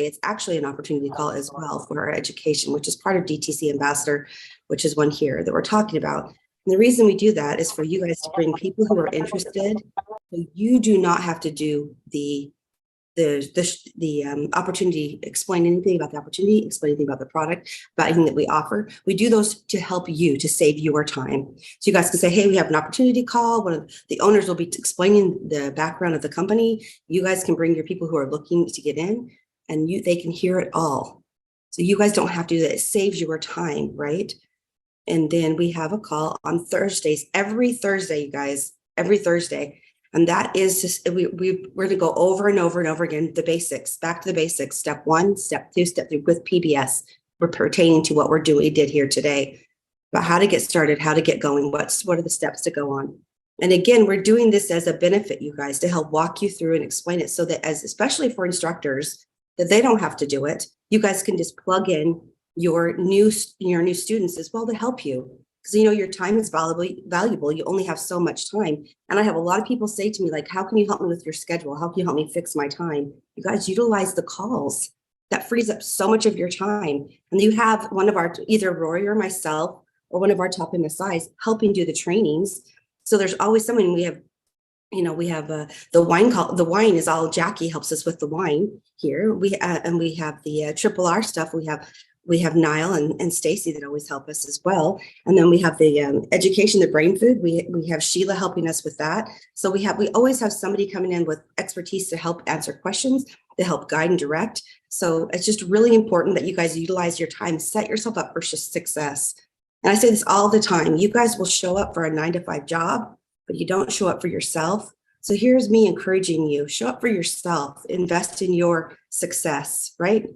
Thursday, it's actually an opportunity call as well for our education, which is part of DTC Ambassador, which is one here that we're talking about. And the reason we do that is for you guys to bring people who are interested. So you do not have to do the opportunity, explain anything about the opportunity, explain anything about the product, about anything that we offer. We do those to help you, to save your time. So you guys can say, hey, we have an opportunity call. One of the owners will be explaining the background of the company. You guys can bring your people who are looking to get in, and they can hear it all. So you guys don't have to do that. It saves your time, right? And then we have a call on Thursdays, every Thursday, you guys, every Thursday. And that is just, we're going to go over and over and over again, the basics, back to the basics, step 1, step 2, step 3 with PBS. We're pertaining to what we did here today, about how to get started, how to get going, what are the steps to go on. And again, we're doing this as a benefit, you guys, to help walk you through and explain it so that especially for instructors, that they don't have to do it. You guys can just plug in your new students as well to help you. Because your time is valuable. You only have so much time. And I have a lot of people say to me, like, how can you help me with your schedule? How can you help me fix my time? You guys utilize the calls. That frees up so much of your time. And you have one of our, either Rory or myself, or one of our top MSIs helping do the trainings. So there's always someone. We have the wine call. The wine is all Jackie helps us with the wine here. And we have the Triple R stuff. We have Niall and Stacy that always help us as well. And then we have the education, the Brainfood. We have Sheila helping us with that. So we always have somebody coming in with expertise to help answer questions, to help guide and direct. So it's just really important that you guys utilize your time, set yourself up for success. And I say this all the time. You guys will show up for a 9-to-5 job, but you don't show up for yourself. So here's me encouraging you, show up for yourself, invest in your success, right?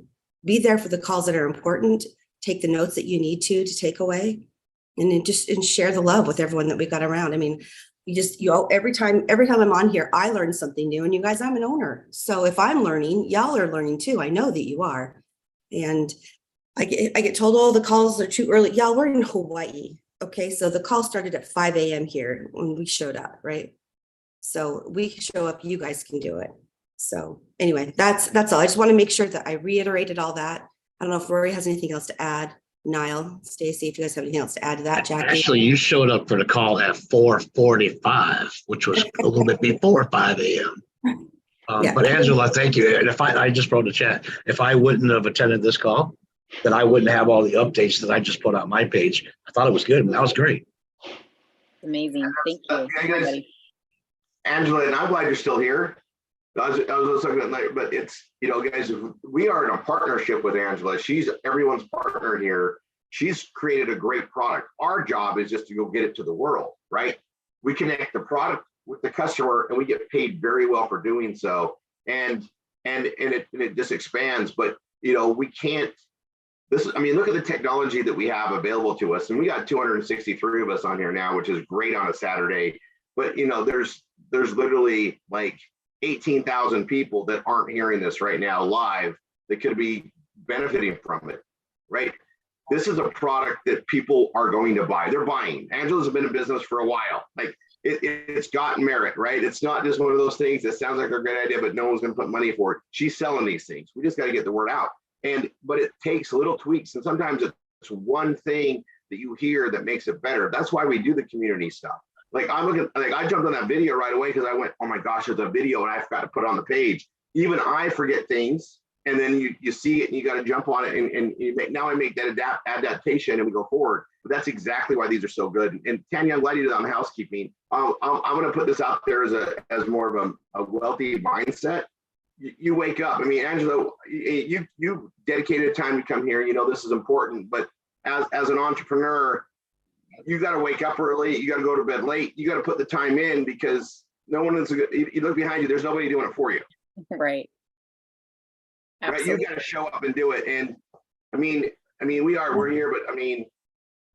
Be there for the calls that are important, take the notes that you need to take away, and then share the love with everyone that we got around. I mean, every time I'm on here, I learn something new. And you guys, I'm an owner. So if I'm learning, y'all are learning too. I know that you are. And I get told, oh, the calls are too early. Y'all, we're in Hawaii. Okay. So the call started at 5 a.m. here when we showed up, right? So we show up, you guys can do it. So anyway, that's all. I just want to make sure that I reiterated all that. I don't know if Rory has anything else to add. Niall, Stacy, if you guys have anything else to add to that. Jackie. Actually, you showed up for the call at 4:45, which was a little bit before 5 a.m. Yeah. But Angela, thank you. And I just wrote a chat. If I wouldn't have attended this call, then I wouldn't have all the updates that I just put on my page. I thought it was good. That was great. Amazing. Thank you. Guys, Angela, and I'm glad you're still here. I was looking at night, but it's, guys, we are in a partnership with Angela. She's everyone's partner here. She's created a great product. Our job is just to go get it to the world, right? We connect the product with the customer, and we get paid very well for doing so. And it just expands. But we can't. Look at the technology that we have available to us, and we got 263 of us on here now, which is great on a Saturday. But there's literally like 18,000 people that aren't hearing this right now live that could be benefiting from it, right? This is a product that people are going to buy. They're buying. Angela's been in business for a while. Like it's got merit, right? It's not just one of those things that sounds like a great idea, but no one's going to put money for it. She's selling these things. We just got to get the word out. But it takes little tweaks, and sometimes it's one thing that you hear that makes it better. That's why we do the community stuff. Like I jumped on that video right away because I went, oh my gosh, there's a video and I forgot to put it on the page. Even I forget things, and then you see it and you got to jump on it, and now I make that adaptation and we go forward. But that's exactly why these are so good. And Tanya, I'm glad you did on housekeeping. I'm going to put this out there as more of a wealthy mindset. You wake up. Angela, you dedicated time to come here. This is important, but as an entrepreneur, you got to wake up early. You got to go to bed late. You got to put the time in because no one is. You look behind you. There's nobody doing it for you. Right. Absolutely. Right. You got to show up and do it. And we're here, but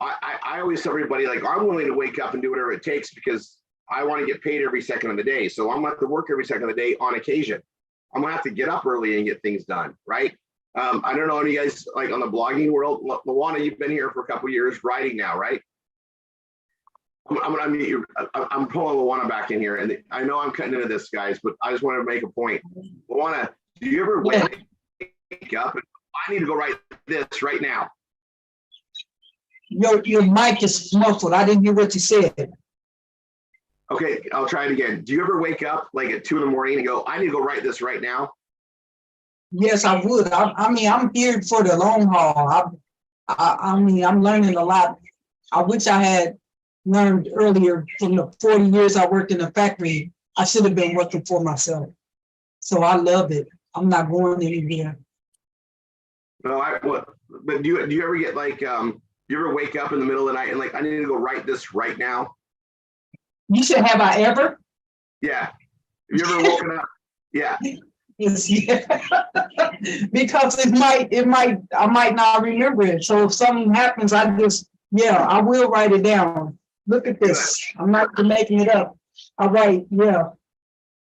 I always tell everybody, like, I'm willing to wake up and do whatever it takes because I want to get paid every second of the day. So I'm going to have to work every second of the day on occasion. I'm going to have to get up early and get things done. Right. I don't know any of you guys like on the blogging world. Luana, you've been here for a couple of years writing now, right? I'm going to meet you. I'm pulling Luana back in here, and I know I'm cutting into this, guys, but I just want to make a point. Luana, do you ever wake up and I need to go write this right now. Your mic is muffled. I didn't hear what you said. Okay, I'll try it again. Do you ever wake up like at 2 in the morning and go, I need to go write this right now? Yes, I would. I mean, I'm here for the long haul. I mean, I'm learning a lot. I wish I had learned earlier from the 40 years I worked in the factory. I should have been working for myself. So I love it. I'm not going anywhere. No, but do you ever get like, you ever wake up in the middle of the night and like, I need to go write this right now? You said, have I ever? Yeah. Have you ever woken up? Yeah. Yes, yeah. Because I might not remember it. So if something happens, I will write it down. Look at this. I'm not making it up. I write, yeah.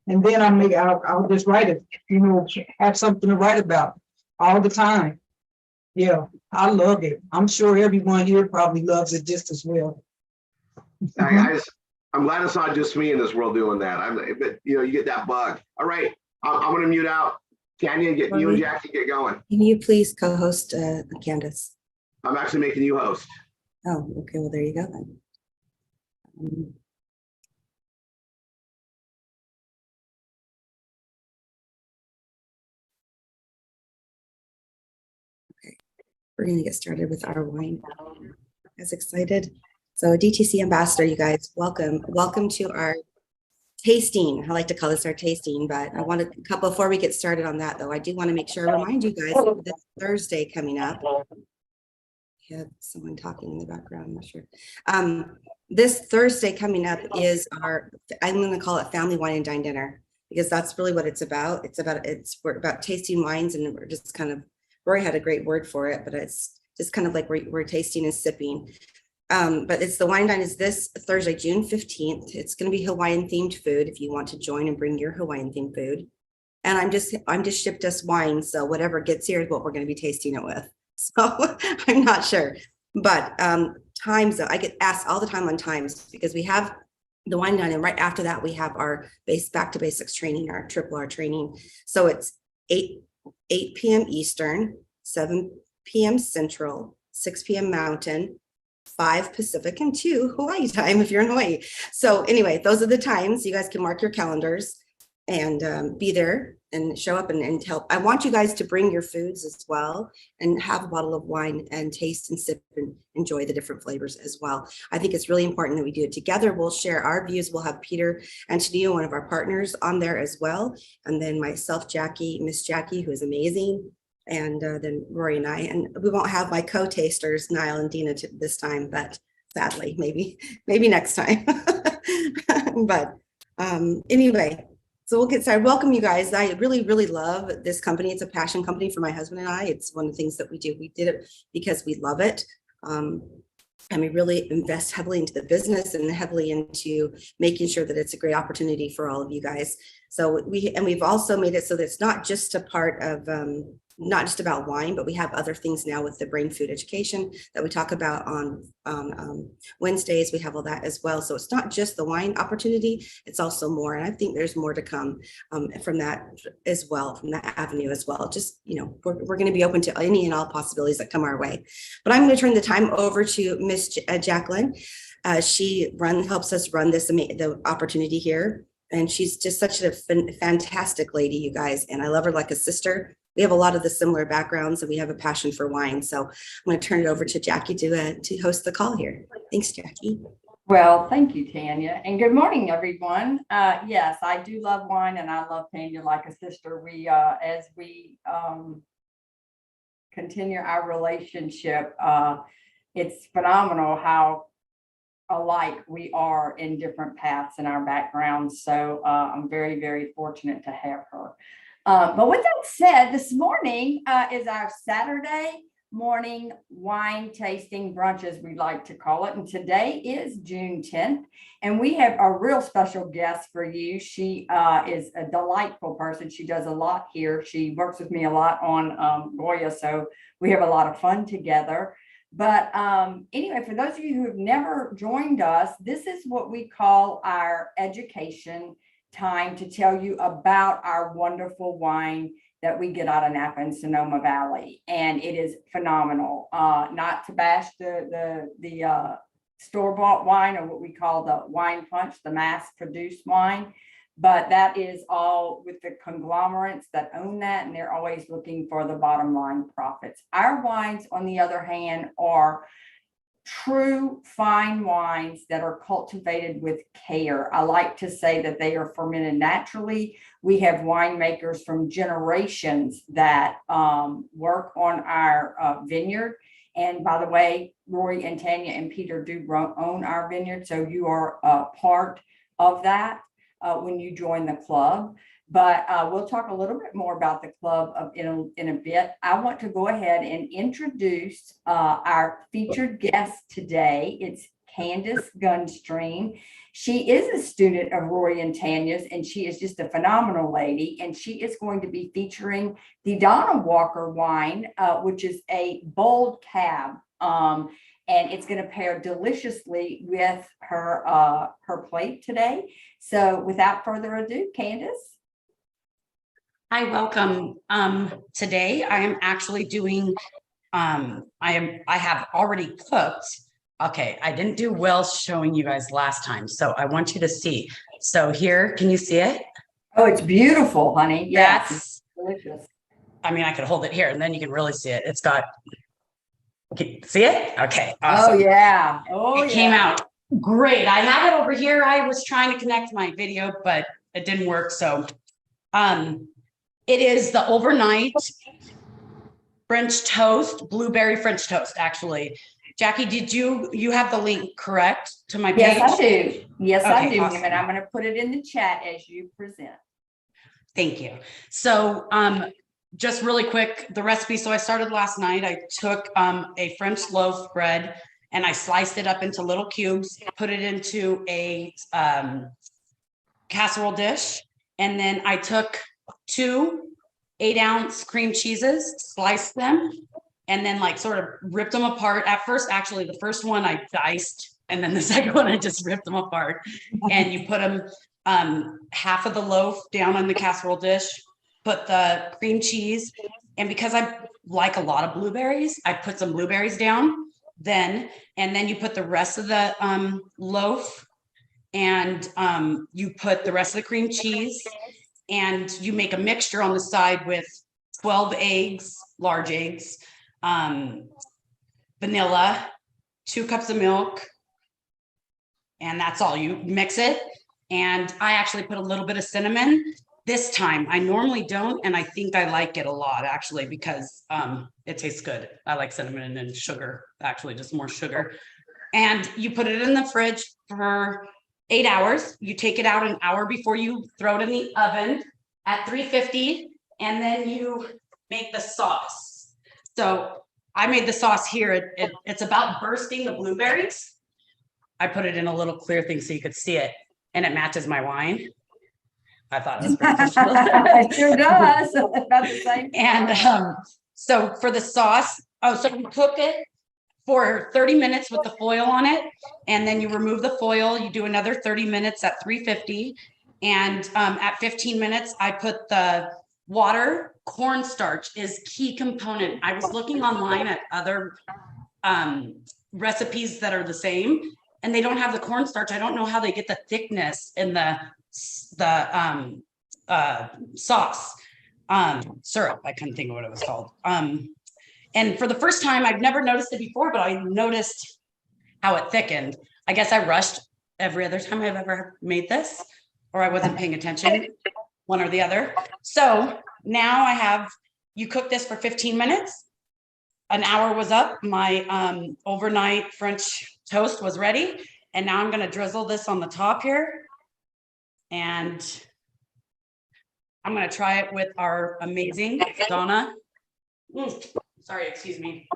And then I'll just write it, have something to write about all the time. Yeah, I love it. I'm sure everyone here probably loves it just as well. I'm glad it's not just me in this world doing that. But you get that bug. All right, I'm going to mute out. Tanya, you and Jackie get going. Can you please co-host Candace? I'm actually making you host. Oh, okay. Well, there you go then. Okay, we're going to get started with our wine. As excited. So DTC ambassador, you guys, welcome to our tasting. I like to call this our tasting, but I want to, before we get started on that though, I do want to make sure I remind you guys this Thursday coming up. We have someone talking in the background, I'm not sure. This Thursday coming up is I'm going to call it Family Wine and Dine Dinner, because that's really what it's about. We're about tasting wines, and we're just kind of, Rory had a great word for it, but it's just kind of like we're tasting and sipping. But it's the wine dine is this Thursday, June 15th. It's going to be Hawaiian themed food if you want to join and bring your Hawaiian themed food. And I'm just shipped us wine. So whatever gets here is what we're going to be tasting it with. So I'm not sure, but times though, I get asked all the time on times, because we have the wine dine, and right after that we have our back to basics training, our triple R training. So it's 8 p.m. Eastern, 7 p.m. Central, 6 p.m. Mountain, 5 Pacific, and 2 Hawaii time if you're in Hawaii. So anyway, those are the times. You guys can mark your calendars and be there and show up and help. I want you guys to bring your foods as well and have a bottle of wine and taste and sip and enjoy the different flavors as well. I think it's really important that we do it together. We'll share our views. We'll have Peter Antonio, one of our partners, on there as well. And then myself, Miss Jackie, who is amazing. And then Rory and I, and we won't have my co-tasters, Niall and Dina, this time, but sadly, maybe next time. But anyway, so we'll get started. Welcome, you guys. I really, really love this company. It's a passion company for my husband and I. It's one of the things that we do. We did it because we love it. And we really invest heavily into the business and heavily into making sure that it's a great opportunity for all of you guys. So we've also made it so that it's not just a part of not just about wine, but we have other things now with the brain food education that we talk about on Wednesdays. We have all that as well. So it's not just the wine opportunity, it's also more. And I think there's more to come from that as well, from that avenue as well. Just, we're going to be open to any and all possibilities that come our way. But I'm going to turn the time over to Miss Jacqueline. She helps us run the opportunity here. And she's just such a fantastic lady, you guys. And I love her like a sister. We have a lot of the similar backgrounds, and we have a passion for wine. So I'm going to turn it over to Jackie to host the call here. Thanks, Jackie. Well, thank you, Tanya. And good morning, everyone. Yes, I do love wine, and I love Tanya like a sister. As we continue our relationship, it's phenomenal how alike we are in different paths in our backgrounds. So I'm very, very fortunate to have her. But with that said, this morning is our Saturday morning wine tasting brunch, as we like to call it. And today is June 10th. And we have a real special guest for you. She is a delightful person. She does a lot here. She works with me a lot on Goya. So we have a lot of fun together. But anyway, for those of you who have never joined us, this is what we call our education time to tell you about our wonderful wine that we get out of Napa and Sonoma Valley, and it is phenomenal. Not to bash the store-bought wine, or what we call the wine punch, the mass-produced wine, but that is all with the conglomerates that own that, and they're always looking for the bottom line profits. Our wines, on the other hand, are true fine wines that are cultivated with care. I like to say that they are fermented naturally. We have winemakers from generations that work on our vineyard. And by the way, Rory and Tanya and Peter do own our vineyard, so you are a part of that when you join the club. But we'll talk a little bit more about the club in a bit. I want to go ahead and introduce our featured guest today. It's Candace Gunstream. She is a student of Rory and Tanya's, and she is just a phenomenal lady. And she is going to be featuring the Donna Walker wine, which is a bold cab. And it's going to pair deliciously with her plate today. So without further ado, Candace. Hi, welcome. Today I am actually doing, I have already cooked. Okay, I didn't do well showing you guys last time, so I want you to see. So here, can you see it? Oh, it's beautiful, honey. Yes, That's delicious. I mean, I could hold it here and then you can really see it. It's got, can you see it? Okay, awesome. Oh yeah. Oh, It came out great. I have it over here. I was trying to connect my video, but it didn't work. So, it is the overnight French toast, blueberry French toast, actually. Jackie, did you have the link correct to my page? Yes, I do. Yes, I Okay, do. awesome. And I'm going to put it in the chat as you present. Thank you. So, just really quick, the recipe. So I started last night. I took a French loaf bread and I sliced it up into little cubes, put it into a casserole dish. And then I took 2 8-ounce cream cheeses, sliced them, and then like sort of ripped them apart. At first, actually, the first one I diced, and then the second one I just ripped them apart. And you put them half of the loaf down on the casserole dish, put the cream cheese, and because I like a lot of blueberries, I put some blueberries down then, and then you put the rest of the loaf, and you put the rest of the cream cheese, and you make a mixture on the side with 12 eggs, large eggs, vanilla, 2 cups of milk, and that's all. You mix it. And I actually put a little bit of cinnamon this time. I normally don't, and I think I like it a lot actually because it tastes good. I like cinnamon and sugar, actually just more sugar. And you put it in the fridge for 8 hours. You take it out an hour before you throw it in the oven at 350, and then you make the sauce. So I made the sauce here. It's about bursting the blueberries. I put it in a little clear thing so you could see it, and it matches my wine. I thought it was pretty cool. It sure does. About the same. And so for the sauce, so you cook it for 30 minutes with the foil on it, and then you remove the foil. You do another 30 minutes at 350, and at 15 minutes, I put the water. Cornstarch is key component. I was looking online at other recipes that are the same, and they don't have the cornstarch. I don't know how they get the thickness in the sauce syrup. I couldn't think of what it was called. And for the first time, I've never noticed it before, but I noticed how it thickened. I guess I rushed every other time I've ever made this, or I wasn't paying attention, one or the other. So now I have, you cook this for 15 minutes. An hour was up. My overnight French toast was ready. And now I'm going to drizzle this on the top here. And I'm going to try it with our amazing Donna. Sorry, excuse me.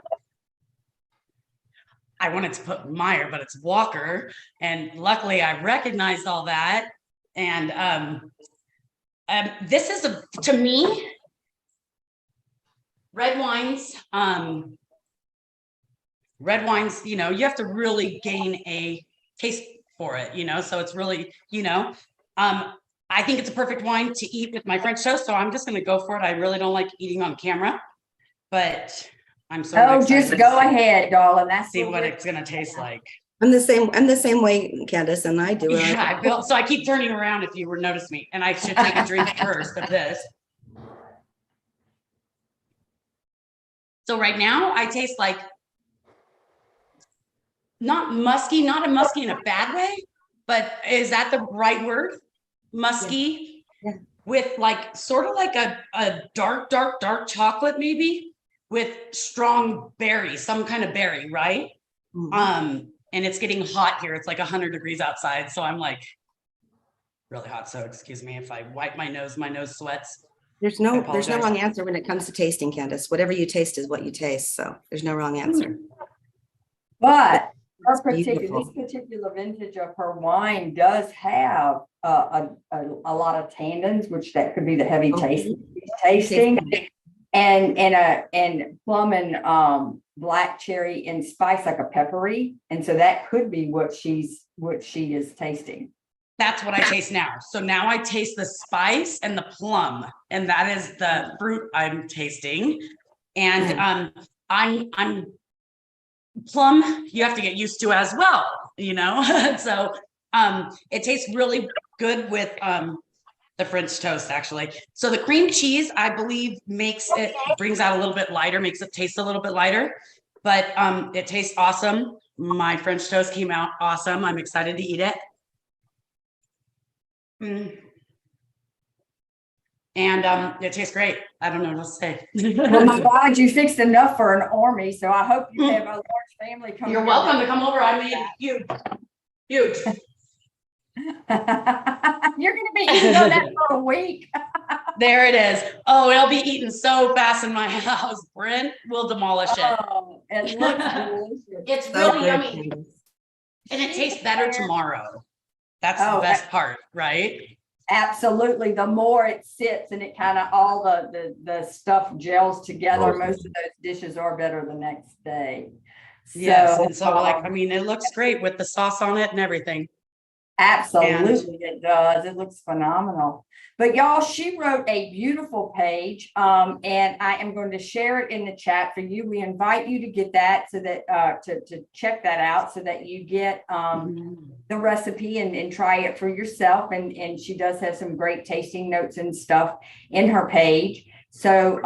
I wanted to put Meyer, but it's Walker. And luckily I recognized all that. And this is, to me, red wines, you know, you have to really gain a taste for it, you know, so it's really, you know, I think it's a perfect wine to eat with my French toast, so I'm just gonna go for it. I really don't like eating on camera, but I'm so Oh, excited just go ahead, darling. That's see what what we're- it's gonna taste like. I'm the same way, Candace, and I do it. Yeah, I feel, so I keep turning around if you were notice me, and I should take a drink first of this. So right now I taste like not musky, not a musky in a bad way, but is that the right word? Musky Yeah. with like sort of like a dark chocolate maybe with strong berry, some kind of berry, right? Mhm. And it's getting hot here. It's like 100 degrees outside. So I'm like really hot. So excuse me if I wipe my nose sweats. There's I no apologize. wrong answer when it comes to tasting, Candace. Whatever you taste is what you taste. So there's no wrong answer. But It's this beautiful. particular vintage of her wine does have a lot of tannins, which that could be the heavy Okay. tasting, and plum and black cherry and spice, like a peppery, and so that could be what she is tasting. That's what I taste now. So now I taste the spice and the plum, and that is the fruit I'm tasting. And I'm plum, you have to get used to as well, you know? So it tastes really good with the French toast, actually. So the cream cheese, I believe, brings out a little bit lighter, makes it taste a little bit lighter, but it tastes awesome. My French toast came out awesome. I'm excited to eat it. And it tastes great. I don't know what to say. Well, my God, you fixed enough for an army, so I hope you have a large family coming. You're welcome to come over. I made huge. You're gonna be eating on that for a week. There it is. Oh, it'll be eaten so fast in my house. Brent will demolish it. Oh, it looks delicious. It's So really good, yummy. Candace. And it tastes better tomorrow. That's Oh, the best part, right? Absolutely. The more it sits and it kind of all the stuff gels together, most of those dishes are better the next day. Yes. And so like, I mean, it looks great with the sauce on it and everything. Absolutely, it does. It looks phenomenal. But y'all, she wrote a beautiful page, and I am going to share it in the chat for you. We invite you to get that so that to check that out so that you get the recipe and try it for yourself. And she does have some great tasting notes and stuff in her page. So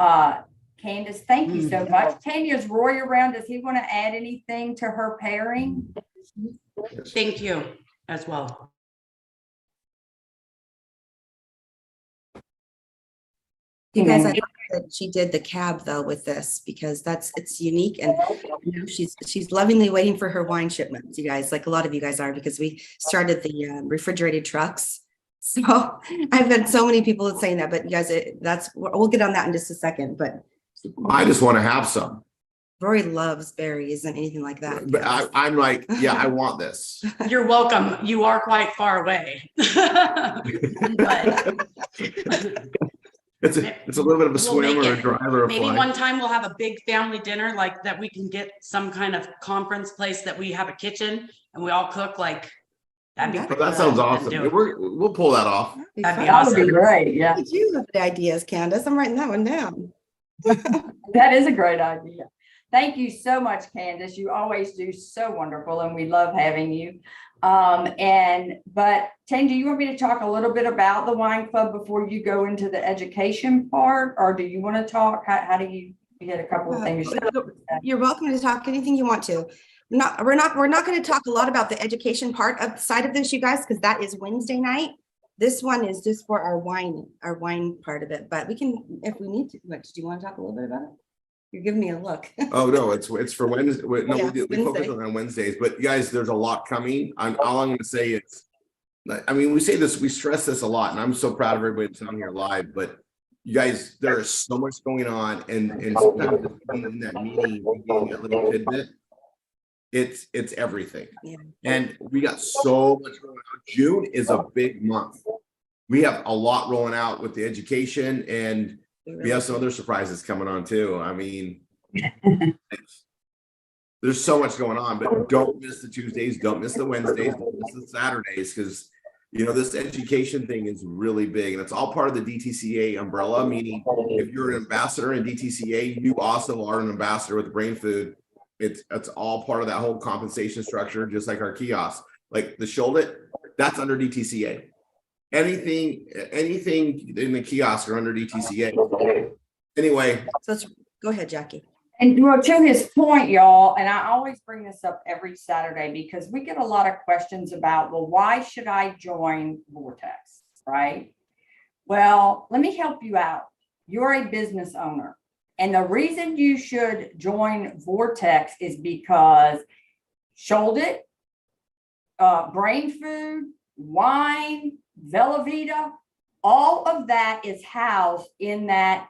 Candace, thank you so much. Tanya's Roy around. Does he want to add anything to her pairing? Thank you as well. You guys, I love that she did the cab though with this because it's unique, and you know, she's lovingly waiting for her wine shipments. You guys, like a lot of you guys are, because we started the refrigerated trucks. So I've had so many people saying that, but you guys, we'll get on that in just a second. But I just want to have some. Rory loves berries and anything like that. But I'm like, yeah, I want this. You're welcome. You are quite far away. But It's a little bit of a swim or a drive or a maybe fly. one time we'll have a big family dinner like that. We can get some kind of conference place that we have a kitchen and we all cook like that'd be. But that sounds awesome. We'll pull that off. That'd be That would awesome. be great. Yeah, You have the ideas, Candace. I'm writing that one down. that is a great idea. Thank you so much, Candace. You always do so wonderful, and we love having you. But Tane, do you want me to talk a little bit about the wine club before you go into the education part, or do you want to talk? How do you get a couple of things? You're welcome to talk anything you want to. We're not going to talk a lot about the education part of the side of this, you guys, because that is Wednesday night. This one is just for our wine part of it, but we can, if we need to. Do you want to talk a little bit about it? You're giving me a look. Oh no, it's for Wednesday. No, Yeah, we focus on Wednesdays, but guys, there's a lot coming. All I'm going to say is, I mean, we say this, we stress this a lot, and I'm so proud of everybody that's on here live. But you guys, there is so much going on, and sometimes in that meeting, getting that little tidbit, it's everything. Yeah. And we got so much going on. June is a big month. We have a lot rolling out with the education, and we have some other surprises coming on too. I mean, there's so much going on, but don't miss the Tuesdays, don't miss the Wednesdays, don't miss the Saturdays, because You know, this education thing is really big, and it's all part of the DTCA umbrella, meaning if you're an ambassador in DTCA, you also are an ambassador with Brainfood. It's all part of that whole compensation structure, just like our kiosks. Like the Shoulder, that's under DTCA. Anything in the kiosk are under DTCA. Anyway. So go ahead, Jackie. And well, to his point, y'all, and I always bring this up every Saturday because we get a lot of questions about, well, why should I join Vortex, right? Well, let me help you out. You're a business owner. And the reason you should join Vortex is because Shoulder, Brainfood, wine, Velveeta, all of that is housed in that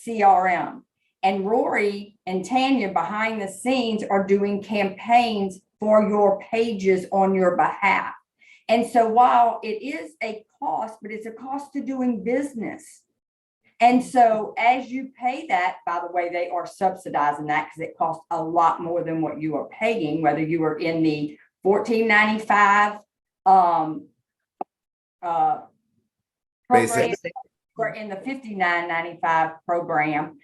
CRM. And Rory and Tanya behind the scenes are doing campaigns for your pages on your behalf. And so while it is a cost, but it's a cost to doing business. And so as you pay that, by the way, they are subsidizing that because it costs a lot more than what you are paying, whether you are in the $14.95 program or in the $59.95 program.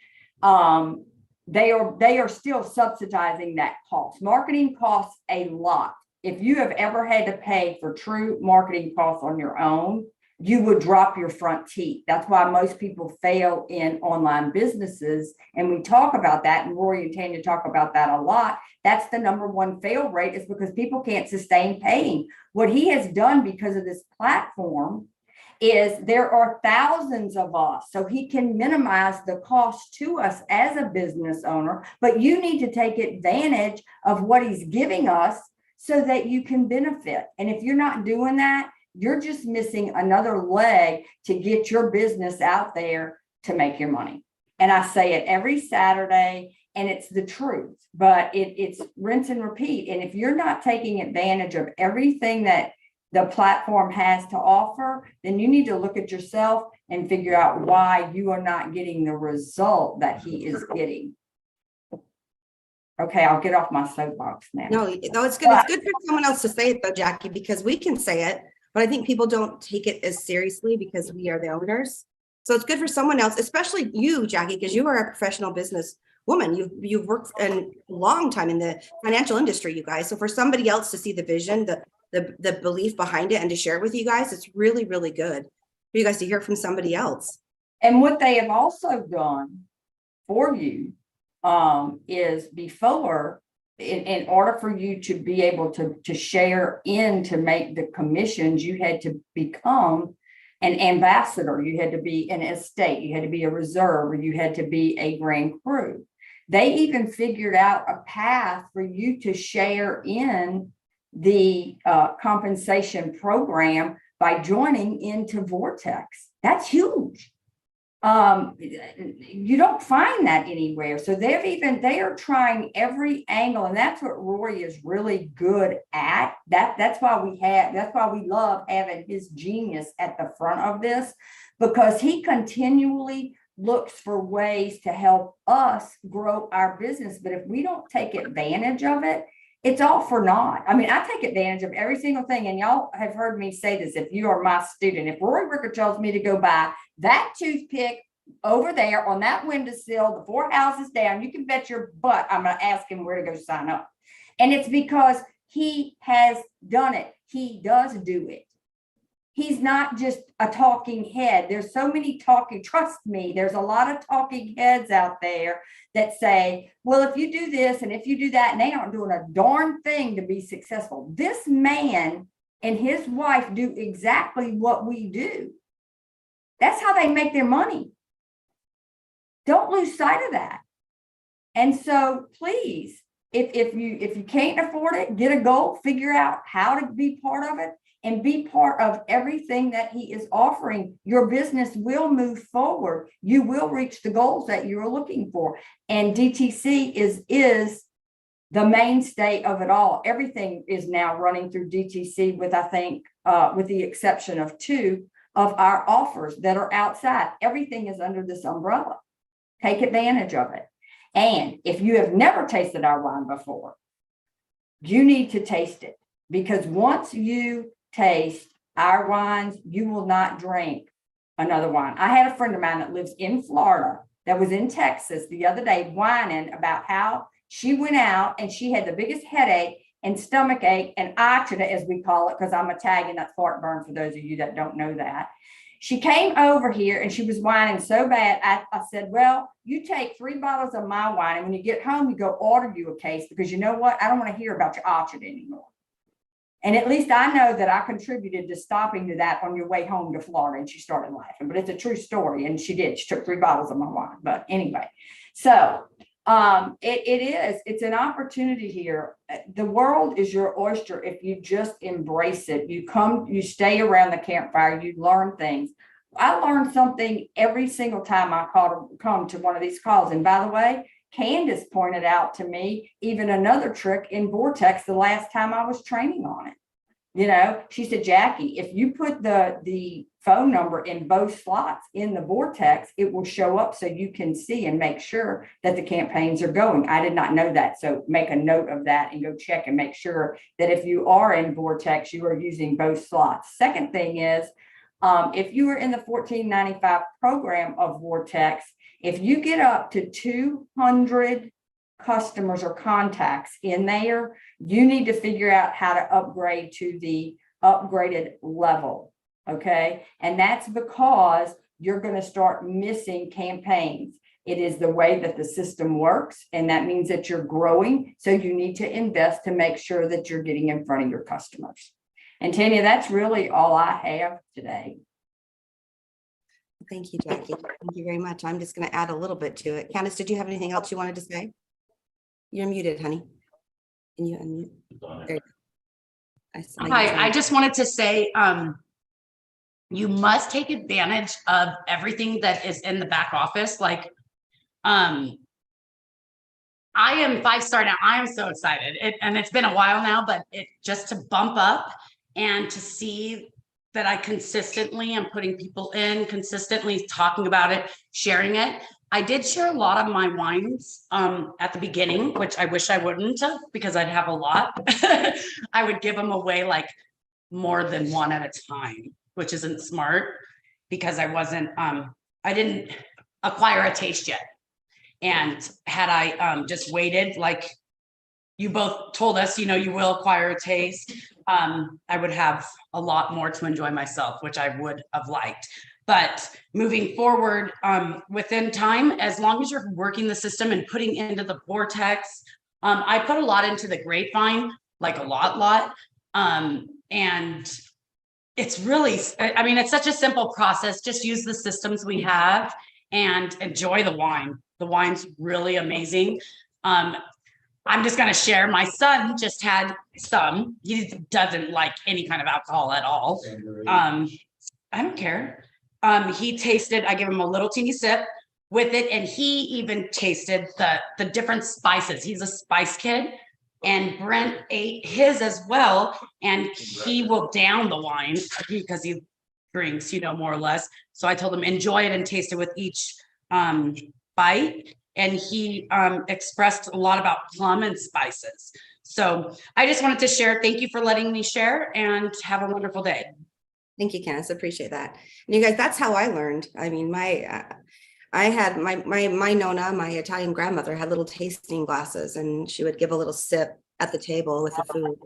They are still subsidizing that cost. Marketing costs a lot. If you have ever had to pay for true marketing costs on your own, you would drop your front teeth. That's why most people fail in online businesses. And we talk about that, and Rory and Tanya talk about that a lot. That's the #1 fail rate, is because people can't sustain paying. What he has done because of this platform is there are thousands of us, so he can minimize the cost to us as a business owner, but you need to take advantage of what he's giving us so that you can benefit. And if you're not doing that, you're just missing another leg to get your business out there to make your money. And I say it every Saturday, and it's the truth, but it's rinse and repeat. And if you're not taking advantage of everything that the platform has to offer, then you need to look at yourself and figure out why you are not getting the result that he is getting. Okay, I'll get off my soapbox now. No, it's good. It's good for someone else to say it though, Jackie, because we can say it, but I think people don't take it as seriously because we are the owners. So it's good for someone else, especially you, Jackie, because you are a professional business woman. You've worked a long time in the financial industry, you guys. So for somebody else to see the vision, the belief behind it and to share it with you guys, it's really, really good for you guys to hear from somebody else. And what they have also done for you is before, in order for you to be able to share in to make the commissions, you had to become an ambassador. You had to be an estate. You had to be a reserve, or you had to be a grand cru. They even figured out a path for you to share in the compensation program by joining into Vortex. That's huge. You don't find that anywhere. So they are trying every angle, and that's what Rory is really good at. That's why we love having his genius at the front of this, because he continually looks for ways to help us grow our business. But if we don't take advantage of it, it's all for naught. I mean, I take advantage of every single thing. And y'all have heard me say this. If you are my student, if Rory Ricker tells me to go buy that toothpick over there on that windowsill, the 4 houses down, you can bet your butt I'm going to ask him where to go sign up. And it's because he has done it. He does do it. He's not just a talking head. There's so many trust me, there's a lot of talking heads out there that say, well, if you do this and if you do that, and they aren't doing a darn thing to be successful. This man and his wife do exactly what we do. That's how they make their money. Don't lose sight of that. And so please, if you can't afford it, get a goal, figure out how to be part of it, and be part of everything that he is offering. Your business will move forward. You will reach the goals that you're looking for. And DTC is the mainstay of it all. Everything is now running through DTC with, I think, with the exception of 2 of our offers that are outside. Everything is under this umbrella. Take advantage of it. And if you have never tasted our wine before, you need to taste it, because once you taste our wines, you will not drink another wine. I had a friend of mine that lives in Florida that was in Texas the other day whining about how she went out and she had the biggest headache and stomach ache and agita, as we call it, because I'm Italian, that's heartburn for those of you that don't know that. She came over here and she was whining so bad. I said, well, you take 3 bottles of my wine, and when you get home, you go order you a case, because you know what? I don't want to hear about your agita anymore. And at least I know that I contributed to stopping to that on your way home to Florida. And she started laughing, but it's a true story. And she did. She took 3 bottles of my wine. But anyway, so it's an opportunity here. The world is your oyster if you just embrace it. You stay around the campfire, you learn things. I learned something every single time I come to one of these calls. And by the way, Candace pointed out to me even another trick in Vortex the last time I was training on it. You know, she said, Jackie, if you put the phone number in both slots in the Vortex, it will show up so you can see and make sure that the campaigns are going. I did not know that. So make a note of that and go check and make sure that if you are in Vortex, you are using both slots. Second thing is, if you are in the $14.95 program of Vortex, if you get up to 200 customers or contacts in there, you need to figure out how to upgrade to the upgraded level. Okay. And that's because you're going to start missing campaigns. It is the way that the system works. And that means that you're growing. So you need to invest to make sure that you're getting in front of your customers. And Tanya, that's really all I have today. Thank you, Jackie. Thank you very much. I'm just going to add a little bit to it. Candace, did you have anything else you wanted to say? You're muted, honey. Can you unmute? There you go. Hi, I just wanted to say, you must take advantage of everything that is in the back office. Like, I am 5-star now. I am so excited. And it's been a while now, but it just to bump up and to see that I consistently am putting people in, consistently talking about it, sharing it. I did share a lot of my wines at the beginning, which I wish I wouldn't have, because I'd have a lot. I would give them away like more than one at a time, which isn't smart, because I didn't acquire a taste yet. And had I just waited, like you both told us, you know, you will acquire a taste, I would have a lot more to enjoy myself, which I would have liked. But moving forward, within time, as long as you're working the system and putting into the Vortex, I put a lot into the Grapevine, like a lot. And it's really, I mean, it's such a simple process. Just use the systems we have and enjoy the wine. The wine's really amazing. I'm just going to share. My son just had some. He doesn't like any kind of alcohol at all. I don't care. He tasted, I gave him a little teeny sip with it, and he even tasted the different spices. He's a spice kid, and Brent ate his as well, and he will down the wine because he drinks, you know, more or less. So I told him enjoy it and taste it with each bite, and he expressed a lot about plum and spices. So I just wanted to share. Thank you for letting me share, and have a wonderful day. Thank you, Candace. Appreciate that. And you guys, that's how I learned. I mean, I had my Nona, my Italian grandmother, had little tasting glasses, and she would give a little sip at the table with the food.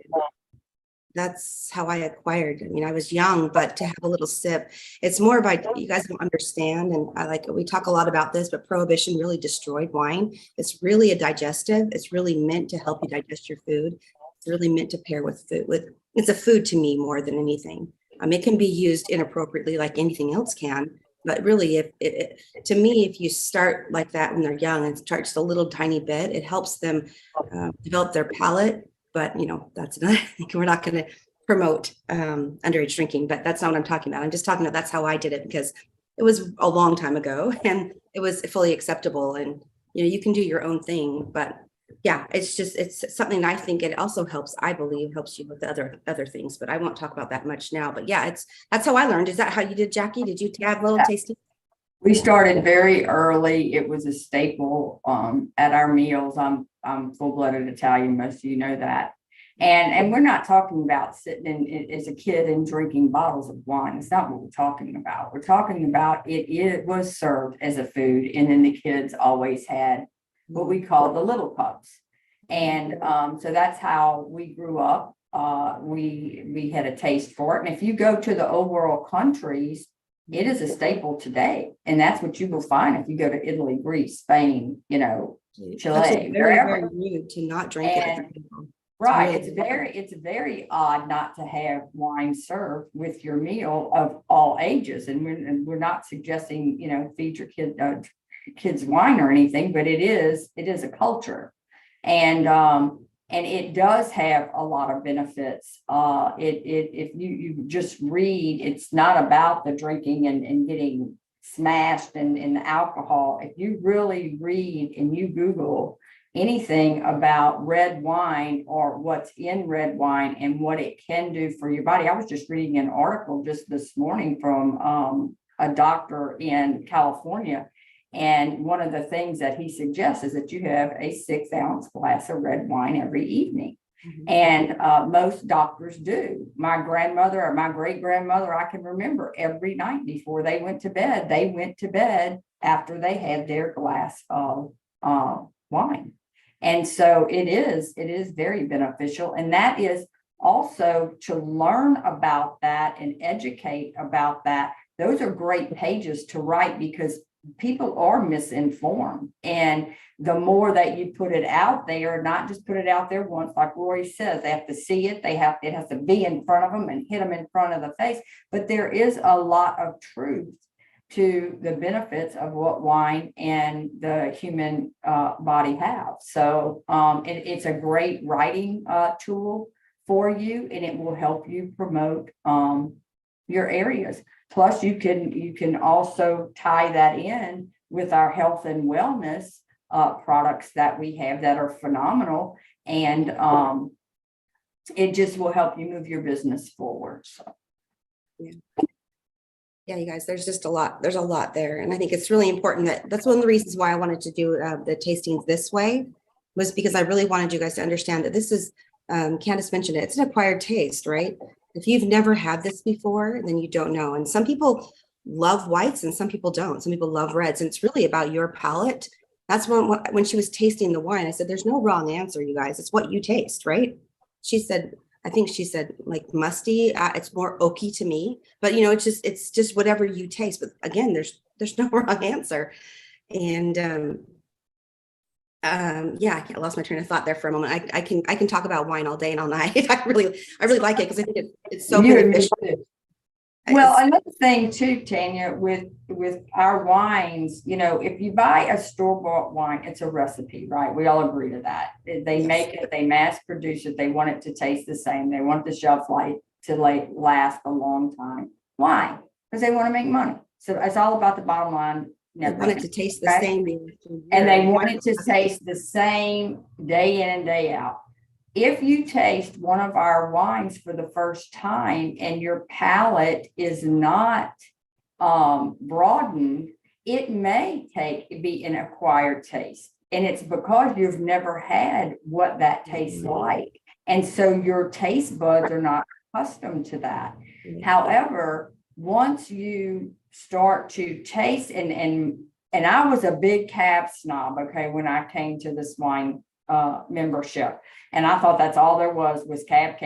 That's how I acquired. I mean, I was young, but to have a little sip, it's more about, you guys don't understand. And we talk a lot about this, but Prohibition really destroyed wine. It's really a digestive. It's really meant to help you digest your food. It's really meant to pair with food. It's a food to me more than anything. It can be used inappropriately like anything else can, but really, to me, if you start like that when they're young and start just a little tiny bit, it helps them develop their palate. But you know, that's another thing. We're not going to promote underage drinking, but that's not what I'm talking about. I'm just talking about that's how I did it, because it was a long time ago and it was fully acceptable. And you know, you can do your own thing, but yeah, it's something I think it also helps. I believe helps you with the other things, but I won't talk about that much now. But yeah, that's how I learned. Is that how you did, Jackie? Did you have a little tasting? We started very early. It was a staple at our meals. I'm full-blooded Italian. Most of you know that. And we're not talking about sitting in as a kid and drinking bottles of wine. It's not what we're talking about. We're talking about it was served as a food, and then the kids always had what we call the little cups. And so that's how we grew up. We had a taste for it. And if you go to the old world countries, it is a staple today. And that's what you will find if you go to Italy, Greece, Spain, Chile, very rude to not drink it. Right. It's very odd not to have wine served with your meal of all ages. And we're not suggesting, feed your kids wine or anything, but it is a culture. And it does have a lot of benefits. If you just read, it's not about the drinking and getting smashed and the alcohol. If you really read and you Google anything about red wine or what's in red wine and what it can do for your body. I was just reading an article just this morning from a doctor in California. And one of the things that he suggests is that you have a 6-ounce glass of red wine every evening. Mm-hmm. And most doctors do. My grandmother or my great grandmother, I can remember every night before they went to bed after they had their glass of wine. And so it is very beneficial. And that is also to learn about that and educate about that. Those are great pages to write because people are misinformed. And the more that you put it out there, not just put it out there once, like Rory says, they have to see it. It has to be in front of them and hit them in front of the face. But there is a lot of truth to the benefits of what wine and the human body have. So it's a great writing tool for you, and it will help you promote your areas. Plus, you can also tie that in with our health and wellness products that we have that are phenomenal, and it just will help you move your business forward. So. Yeah, you guys, there's just a lot. There's a lot there. And I think it's really important that's one of the reasons why I wanted to do the tastings this way, was because I really wanted you guys to understand that this is, Candace mentioned it, it's an acquired taste, right? If you've never had this before, then you don't know. And some people love whites and some people don't. Some people love reds. And it's really about your palate. That's when she was tasting the wine, I said, there's no wrong answer, you guys. It's what you taste, right? I think she said like musty. It's more oaky to me, but it's just whatever you taste. But again, there's no wrong answer. And yeah, I lost my train of thought there for a moment. I can talk about wine all day and all night. I really like it because I think it's so beneficial. Well, another thing too, Tanya, with our wines, if you buy a store-bought wine, it's a recipe, right? We all agree to that. They make it, they mass produce it, they want it to taste the same. They want the shelf life to last a long time. Why? Because they want to make money. So it's all about the bottom line. They want it to taste the same. And they want it to taste the same day in and day out. If you taste one of our wines for the first time and your palate is not broadened, it may be an acquired taste. And it's because you've never had what that tastes like. And so your taste buds are not accustomed to that. However, once you start to taste, and I was a big cab snob, okay, when I came to this wine membership. And I thought that's all there was cab.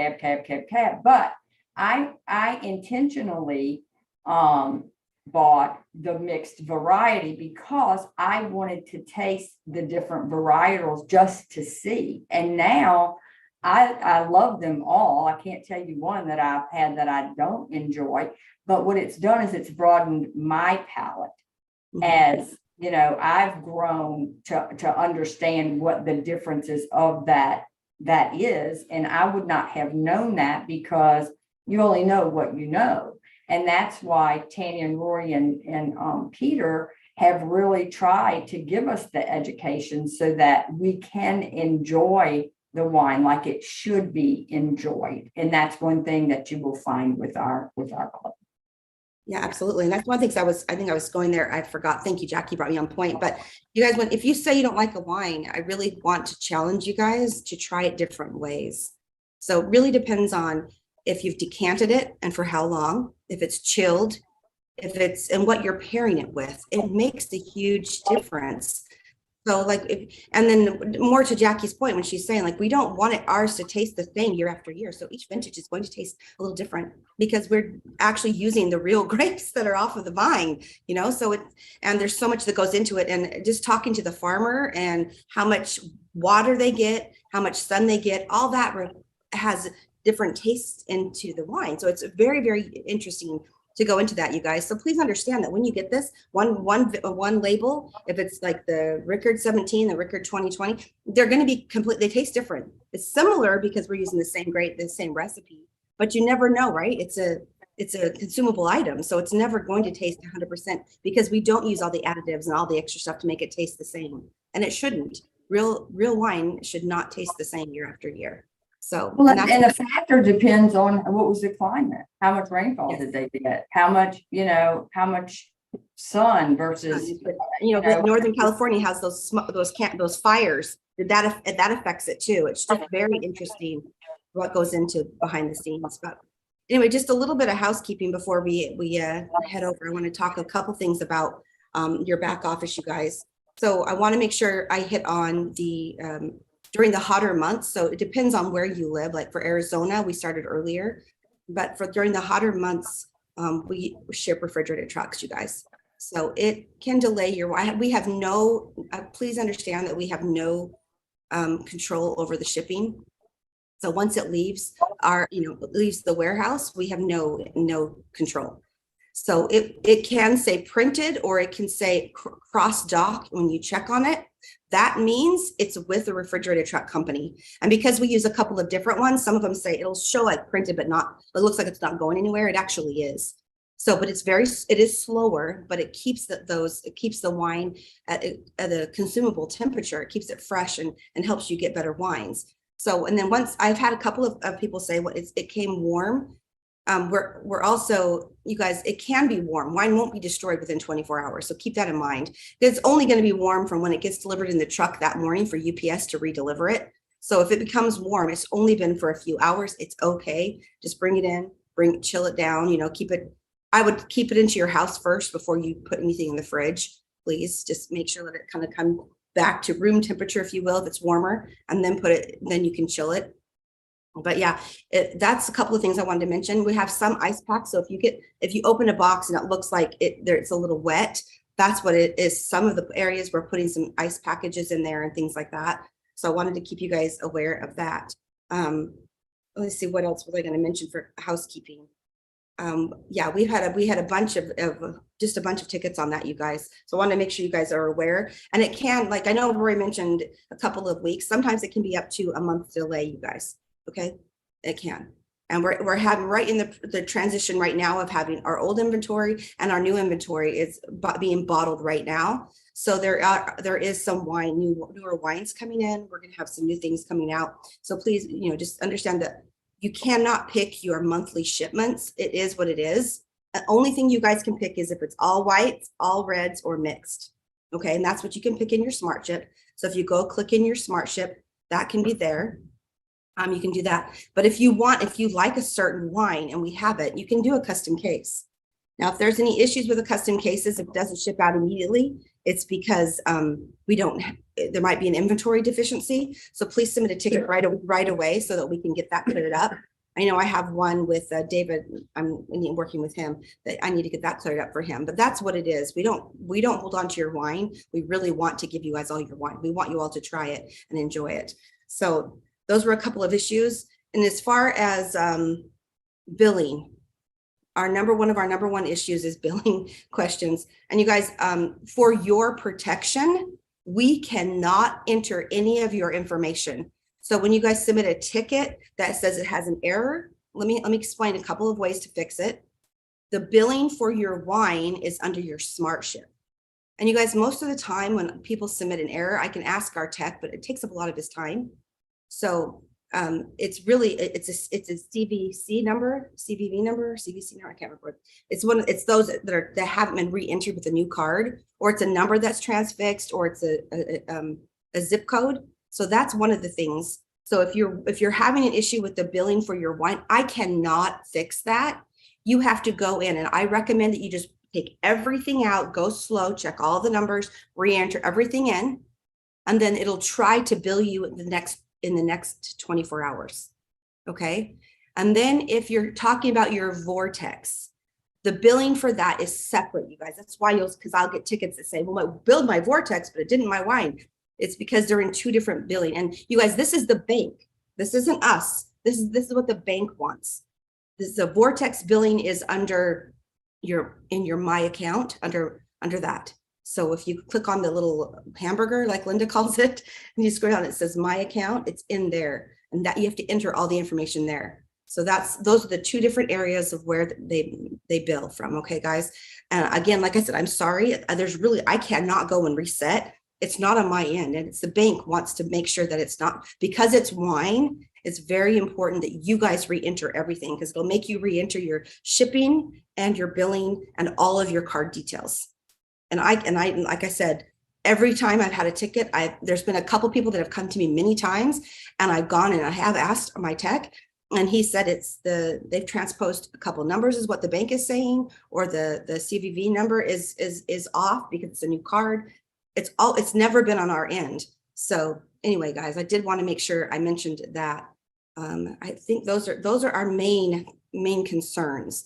But I intentionally bought the mixed variety because I wanted to taste the different varietals just to see. And now I love them all. I can't tell you one that I've had that I don't enjoy. But what it's done is it's broadened my palate as I've grown to understand what the differences of that is. And I would not have known that because you only know what you know. And that's why Tanya and Rory and Peter have really tried to give us the education so that we can enjoy the wine like it should be enjoyed. And that's one thing that you will find with our club. Yeah, absolutely. And that's one thing. I think I was going there. I forgot. Thank you, Jackie, brought me on point. But you guys, if you say you don't like a wine, I really want to challenge you guys to try it different ways. So it really depends on if you've decanted it and for how long, if it's chilled, if it's, and what you're pairing it with. It makes a huge difference. So like, and then more to Jackie's point, when she's saying like, we don't want ours to taste the same year after year. So each vintage is going to taste a little different because we're actually using the real grapes that are off of the vine, so and there's so much that goes into it. And just talking to the farmer and how much water they get, how much sun they get, all that has different tastes into the wine. So it's very, very interesting to go into that, you guys. So please understand that when you get this one label, if it's like the Rickard 17, the Rickard 2020, they're going to be they taste different. It's similar because we're using the same grape, the same recipe, but you never know, right? It's a consumable item. So it's never going to taste 100% because we don't use all the additives and all the extra stuff to make it taste the same. And it shouldn't. Real wine should not taste the same year after year. So, well, and the factor depends on what was the climate, how much rainfall did they get, how much sun versus, Northern California has those fires. That affects it too. It's just very interesting what goes into behind the scenes. But anyway, just a little bit of housekeeping before we head over. I want to talk a couple things about your back office, you guys. So I want to make sure I hit on the during the hotter months. So it depends on where you live. Like for Arizona, we started earlier, but during the hotter months, we ship refrigerated trucks, you guys. So it can delay we have no, please understand that we have no control over the shipping. So once it leaves leaves the warehouse, we have no control. So it can say printed or it can say cross dock when you check on it. That means it's with a refrigerated truck company. And because we use a couple of different ones, some of them say it'll show like printed, but it looks like it's not going anywhere. It actually is. So, but it is slower, but it keeps the wine at a consumable temperature. It keeps it fresh and helps you get better wines. So, and then once I've had a couple of people say, well, it came warm. We're also, you guys, it can be warm. Wine won't be destroyed within 24 hours. So keep that in mind. It's only going to be warm from when it gets delivered in the truck that morning for UPS to redeliver it. So if it becomes warm, it's only been for a few hours. It's okay. Just bring it in, chill it down, keep it. I would keep it into your house first before you put anything in the fridge. Please just make sure that it kind of comes back to room temperature, if you will, if it's warmer, and then you can chill it. But yeah, that's a couple of things I wanted to mention. We have some ice packs. So if you open a box and it looks like it's a little wet, that's what it is. Some of the areas we're putting some ice packages in there and things like that. So I wanted to keep you guys aware of that. Let's see, what else was I going to mention for housekeeping? Yeah, we had a bunch of tickets on that, you guys. So I want to make sure you guys are aware. And it can, like I know Rory mentioned a couple of weeks. Sometimes it can be up to a month delay, you guys. Okay, it can. And we're having right in the transition right now of having our old inventory and our new inventory is being bottled right now. So there is some newer wines coming in. We're going to have some new things coming out. So please, just understand that you cannot pick your monthly shipments. It is what it is. The only thing you guys can pick is if it's all whites, all reds, or mixed. Okay, and that's what you can pick in your Smart Ship. So if you go click in your Smart Ship, that can be there. You can do that. But if you like a certain wine and we have it, you can do a custom case. Now, if there's any issues with the custom cases, if it doesn't ship out immediately, it's because there might be an inventory deficiency. So please submit a ticket right away so that we can get that cleared up. I know I have one with David. I'm working with him that I need to get that cleared up for him. But that's what it is. We don't hold on to your wine. We really want to give you guys all your wine. We want you all to try it and enjoy it. So those were a couple of issues. And as far as billing, one of our number one issues is billing questions. And you guys, for your protection, we cannot enter any of your information. So when you guys submit a ticket that says it has an error, let me explain a couple of ways to fix it. The billing for your wine is under your Smart Ship. And you guys, most of the time when people submit an error, I can ask our tech, but it takes up a lot of his time. So it's a CVC number, CVC number, I can't remember. It's those that haven't been re-entered with a new card, or it's a number that's transfixed, or it's a zip code. So that's one of the things. So if you're having an issue with the billing for your wine, I cannot fix that. You have to go in, and I recommend that you just take everything out, go slow, check all the numbers, re-enter everything in, and then it'll try to bill you in the next 24 hours. Okay. And then if you're talking about your vortex, the billing for that is separate, you guys. That's why because I'll get tickets that say, well, I billed my vortex, but it didn't my wine. It's because they're in two different billing. And you guys, this is the bank. This isn't us. This is what the bank wants. The vortex billing is under in your my account under that. So if you click on the little hamburger, like Linda calls it, and you scroll down, it says my account, it's in there, and that you have to enter all the information there. So those are the two different areas of where they bill from. Okay, guys. And again, like I said, I'm sorry. I cannot go and reset. It's not on my end, and it's the bank wants to make sure that it's not, because it's wine. It's very important that you guys re-enter everything, because it'll make you re-enter your shipping and your billing and all of your card details. And I, like I said, every time I've had a ticket, there's been a couple people that have come to me many times, and I've gone and I have asked my tech, and he said they've transposed a couple numbers is what the bank is saying, or the CVV number is off because it's a new card. It's never been on our end. So anyway, guys, I did want to make sure I mentioned that. I think those are our main concerns.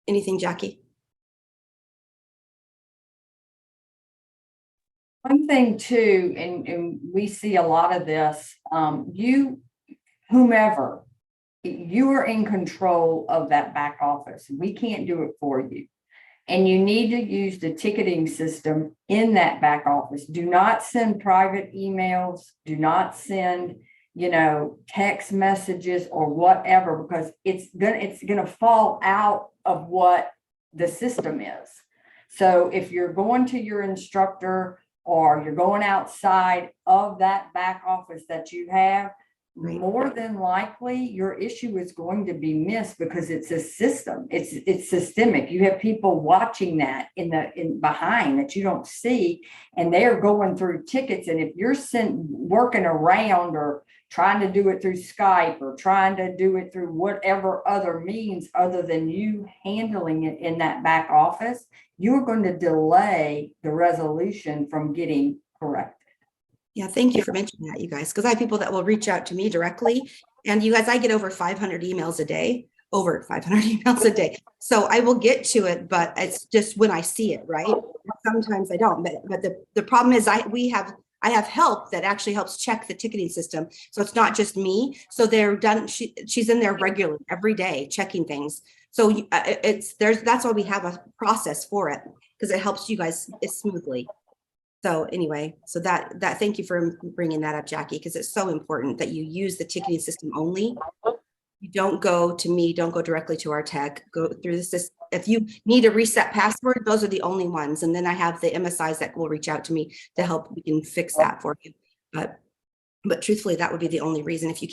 Anything, Jackie? One thing too, and we see a lot of this, whomever, you are in control of that back office. We can't do it for you. And you need to use the ticketing system in that back office. Do not send private emails. Do not send, text messages or whatever, because it's gonna fall out of what the system is. So if you're going to your instructor or you're going outside of that back office that you have, Right. More than likely your issue is going to be missed, because it's a system. It's systemic. You have people watching that in behind that you don't see, and they're going through tickets. And if you're working around or trying to do it through Skype or trying to do it through whatever other means other than you handling it in that back office, you're going to delay the resolution from getting corrected. Yeah, thank you for mentioning that, you guys, because I have people that will reach out to me directly. And you guys, I get over 500 emails a day, So I will get to it, but it's just when I see it, right? Sometimes I don't, but the problem is I have help that actually helps check the ticketing system. So it's not just me. So they're done. She's in there regularly every day checking things. So that's why we have a process for it, because it helps you guys smoothly. So anyway, so that thank you for bringing that up, Jackie, because it's so important that you use the ticketing system only. You don't go to me, don't go directly to our tech, go through the system. If you need a reset password, those are the only ones. And then I have the MSIs that will reach out to me to help. We can fix that for you. But truthfully, that would be the only reason if you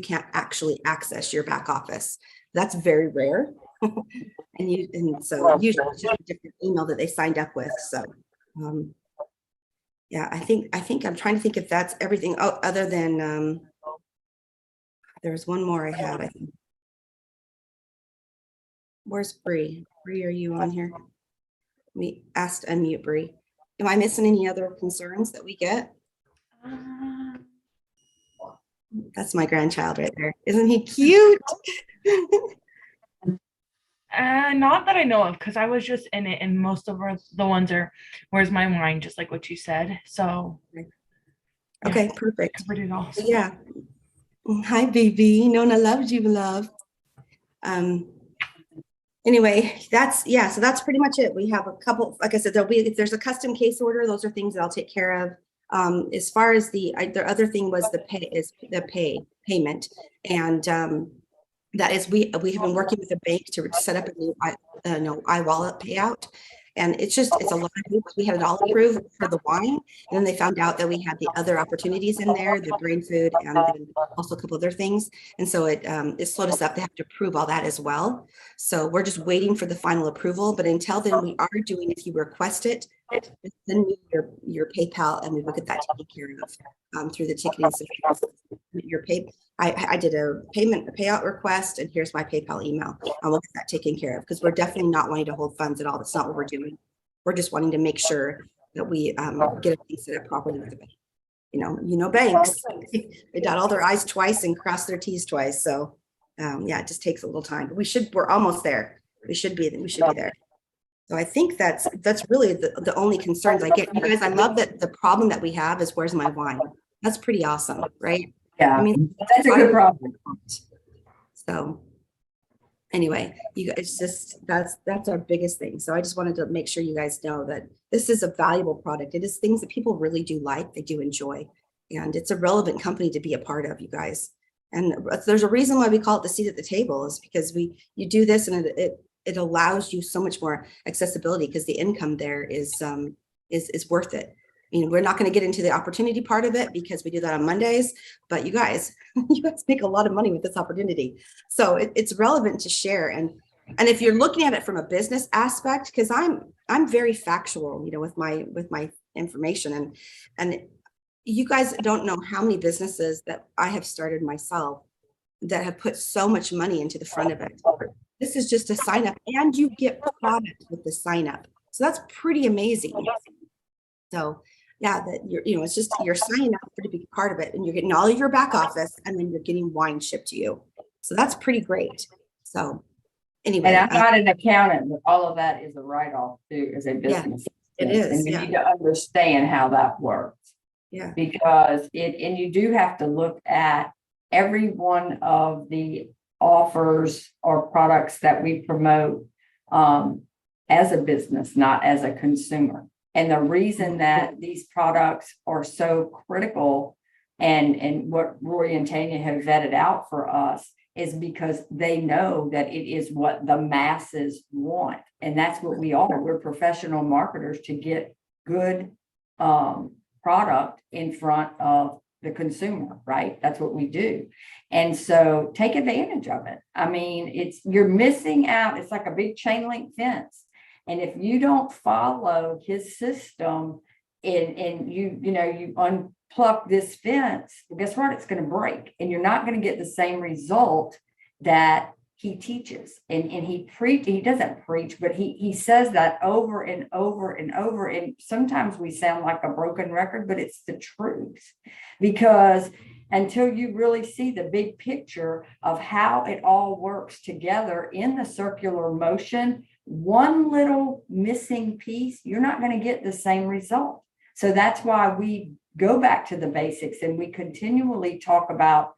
can't actually access your back office. That's very rare. and so usually it's just a different email that they signed up with. So yeah, I think I'm trying to think if that's everything. Oh, other than there's one more I had, I think. Where's Bree? Bree, are you on here? We asked unmute Bree. Am I missing any other concerns that we get? That's my grandchild right there. Isn't he cute? Not that I know of, because I was just in it, and most of the ones are "Where's my wine?" just like what you said. So okay, perfect. Covered it all. So. Yeah. Hi, baby. Nona loves you, love. Anyway, so that's pretty much it. We have a couple, like I said, if there's a custom case order, those are things that I'll take care of. As far as the other thing was the payment. And that is, we have been working with the bank to set up a new iWallet payout. And it's a lot of hoops. We had it all approved for the wine. And then they found out that we had the other opportunities in there, the Brainfood, and then also a couple other things. And so it slowed us up. They have to approve all that as well. So we're just waiting for the final approval. But until then, we are doing, if you request it, send me your PayPal and we will get that taken care of through the ticketing system. your pay. I did a payout request, and here's my PayPal email. I will get that taken care of, because we're definitely not wanting to hold funds at all. That's not what we're doing. We're just wanting to make sure that we get everything set up properly with the bank. You know, banks, they dot all their I's twice and cross their T's twice. So yeah, it just takes a little time, but we're almost there. We should be there. So I think that's really the only concerns I get. You guys, I love that the problem that we have is, where's my wine? That's pretty awesome, right? Yeah, I mean, that's a good problem. So anyway, you guys, that's our biggest thing. So I just wanted to make sure you guys know that this is a valuable product. It is things that people really do like, they do enjoy, and it's a relevant company to be a part of, you guys. And there's a reason why we call it the seat at the table, is because you do this, and it allows you so much more accessibility, because the income there is worth it. We're not going to get into the opportunity part of it, because we do that on Mondays, but you guys make a lot of money with this opportunity. So it's relevant to share. And if you're looking at it from a business aspect, because I'm very factual, with my information, and you guys don't know how many businesses that I have started myself that have put so much money into the front of it. This is just a sign up, and you get product with the sign up. So that's pretty amazing. So yeah, that it's just, you're signing up for to be part of it, and you're getting all of your back office, and then you're getting wine shipped to you. So that's pretty great. So anyway. And I'm not an accountant, but all of that is a write-off too, as a business. It is. And you need to understand how that works. Yeah. Because and you do have to look at every one of the offers or products that we promote as a business, not as a consumer. And the reason that these products are so critical, and what Rory and Tanya have vetted out for us, is because they know that it is what the masses want. And that's what we are. We're professional marketers to get good product in front of the consumer, right? That's what we do. And so take advantage of it. I mean, you're missing out. It's like a big chain link fence. And if you don't follow his system and you unplug this fence, well, guess what? It's going to break, and you're not going to get the same result that he teaches. And he doesn't preach, but he says that over and over and over. And sometimes we sound like a broken record, but it's the truth, because until you really see the big picture of how it all works together in the circular motion, one little missing piece, you're not going to get the same result. So that's why we go back to the basics, and we continually talk about,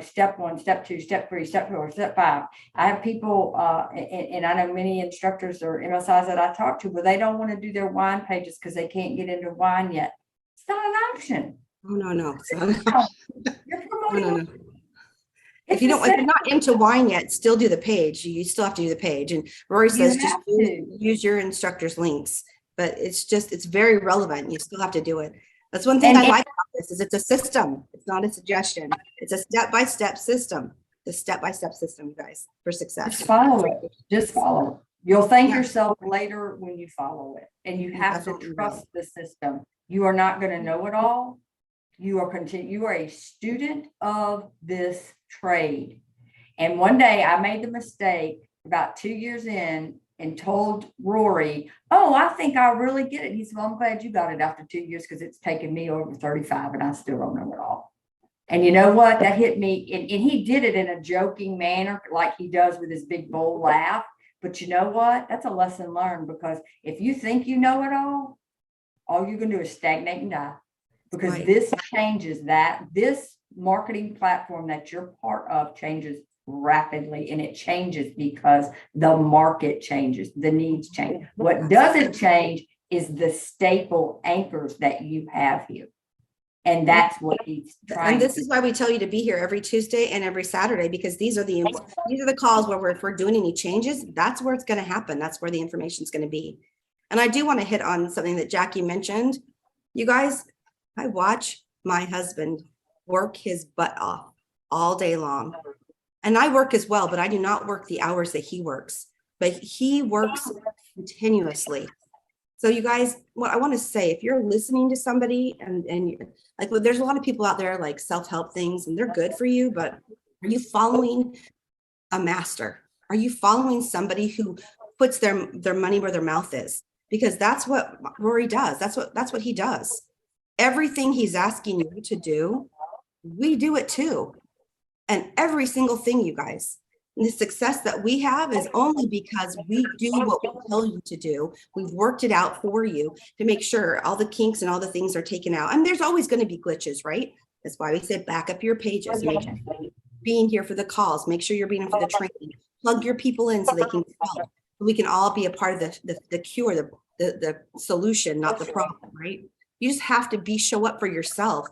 step 1, step 2, step 3, step 4, step 5. I have people, and I know many instructors or MSIs that I talk to, where they don't want to do their wine pages because they can't get into wine yet. It's not an option. Oh, no. You're promoting. No. If you're not into wine yet, still do the page. You still have to do the page. And Rory says just use your instructor's links, but it's very relevant. You still have to do it. That's one thing I like about this, is it's a system. It's not a suggestion. It's a step-by-step system. The step-by-step system, you guys, for success. Just follow it. Just follow it. You'll thank yourself later when you follow it. And you have to trust the system. You are not going to know it all. You are a student of this trade. And one day I made the mistake about 2 years in and told Rory, oh, I think I really get it. He said, well, I'm glad you got it after 2 years, because it's taken me over 35 and I still don't know it all. And you know what? That hit me. And he did it in a joking manner, like he does with his big bold laugh. But you know what? That's a lesson learned, because if you think you know it all you're going to do is stagnate and die. Because this changes that. This marketing platform that you're part of changes rapidly, and it changes because the market changes, the needs change. What doesn't change is the staple anchors that you have here. And that's what he's trying. And this is why we tell you to be here every Tuesday and every Saturday, because these are the calls where if we're doing any changes, that's where it's going to happen. That's where the information is going to be. And I do want to hit on something that Jackie mentioned. You guys, I watch my husband work his butt off all day long. And I work as well, but I do not work the hours that he works. But he works continuously. So you guys, what I want to say, if you're listening to somebody and like, well, there's a lot of people out there like self-help things and they're good for you, but are you following a master? Are you following somebody who puts their money where their mouth is? Because that's what Rory does. That's what he does. Everything he's asking you to do, we do it too. And every single thing, you guys. And the success that we have is only because we do what we tell you to do. We've worked it out for you to make sure all the kinks and all the things are taken out. And there's always going to be glitches, right? That's why we say back up your pages, make sure you're being here for the calls, make sure you're being here for the training, plug your people in so they can help. We can all be a part of the cure, the solution, not the problem, right? You just have to show up for yourself.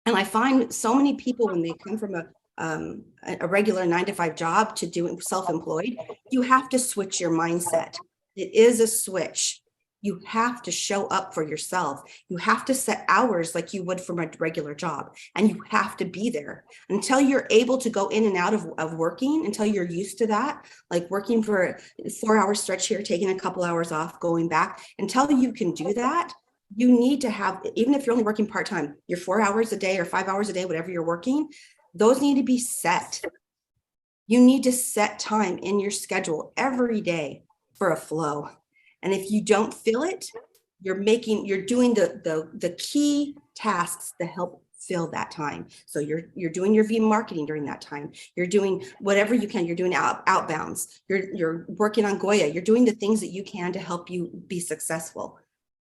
And I find so many people when they come from a regular 9-to-5 job to doing self-employed, you have to switch your mindset. It is a switch. You have to show up for yourself. You have to set hours like you would from a regular job, and you have to be there until you're able to go in and out of working, until you're used to that, like working for a 4-hour stretch here, taking a couple hours off, going back. Until you can do that, you need to have, even if you're only working part-time, your 4 hours a day or 5 hours a day, whatever you're working, those need to be set. You need to set time in your schedule every day for a flow. And if you don't feel it, you're doing the key tasks to help fill that time. So you're doing your V marketing during that time. You're doing whatever you can. You're doing outbounds. You're working on Goya. You're doing the things that you can to help you be successful.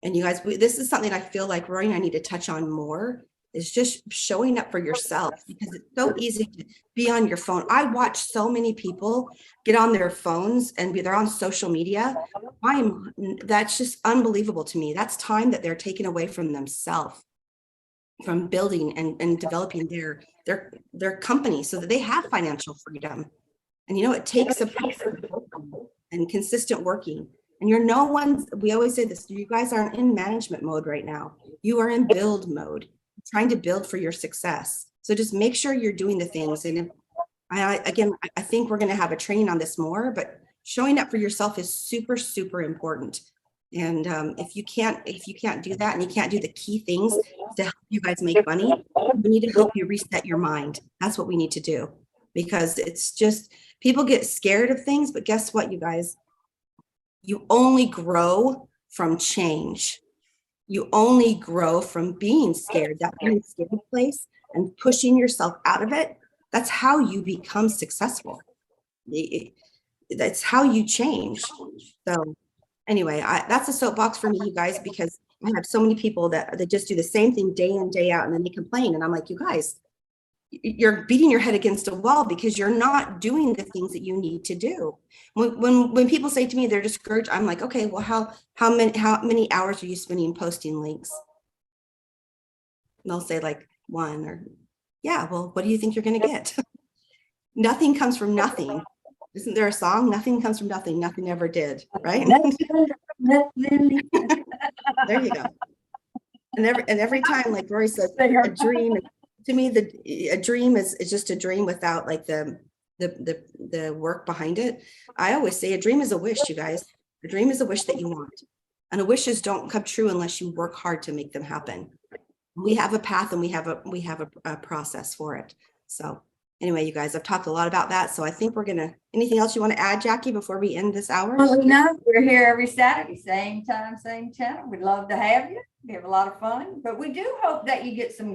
And you guys, this is something I feel like Rory and I need to touch on more, is just showing up for yourself, because it's so easy to be on your phone. I watch so many people get on their phones and they're on social media. That's just unbelievable to me. That's time that they're taking away from themselves, from building and developing their company so that they have financial freedom. And it takes a and consistent working. And we always say this, you guys aren't in management mode right now. You are in build mode, trying to build for your success. So just make sure you're doing the things. And I think we're going to have a training on this more, but showing up for yourself is super, super important. And if you can't do that, and you can't do the key things to help you guys make money, we need to help you reset your mind. That's what we need to do, because it's just, people get scared of things, but guess what, you guys? You only grow from change. You only grow from being scared, that being scared place, and pushing yourself out of it. That's how you become successful. That's how you change. So anyway, that's a soapbox for me, you guys, because I have so many people that just do the same thing day in, day out, and then they complain. And I'm like, you guys, you're beating your head against a wall because you're not doing the things that you need to do. When people say to me they're discouraged, I'm like, okay, well, how many hours are you spending posting links? And they'll say like 1, or yeah, well, what do you think you're going to get? Nothing comes from nothing. Isn't there a song? Nothing comes from nothing. Nothing ever did, right? There you go. And every time, like Rory says, a dream. To me, a dream is just a dream without like the work behind it. I always say a dream is a wish, you guys. A dream is a wish that you want. And wishes don't come true unless you work hard to make them happen. We have a path, and we have a process for it. So anyway, you guys, I've talked a lot about that. So I think anything else you want to add, Jackie, before we end this hour? Well, no, we're here every Saturday, same time, same channel. We'd love to have you. We have a lot of fun, but we do hope that you get some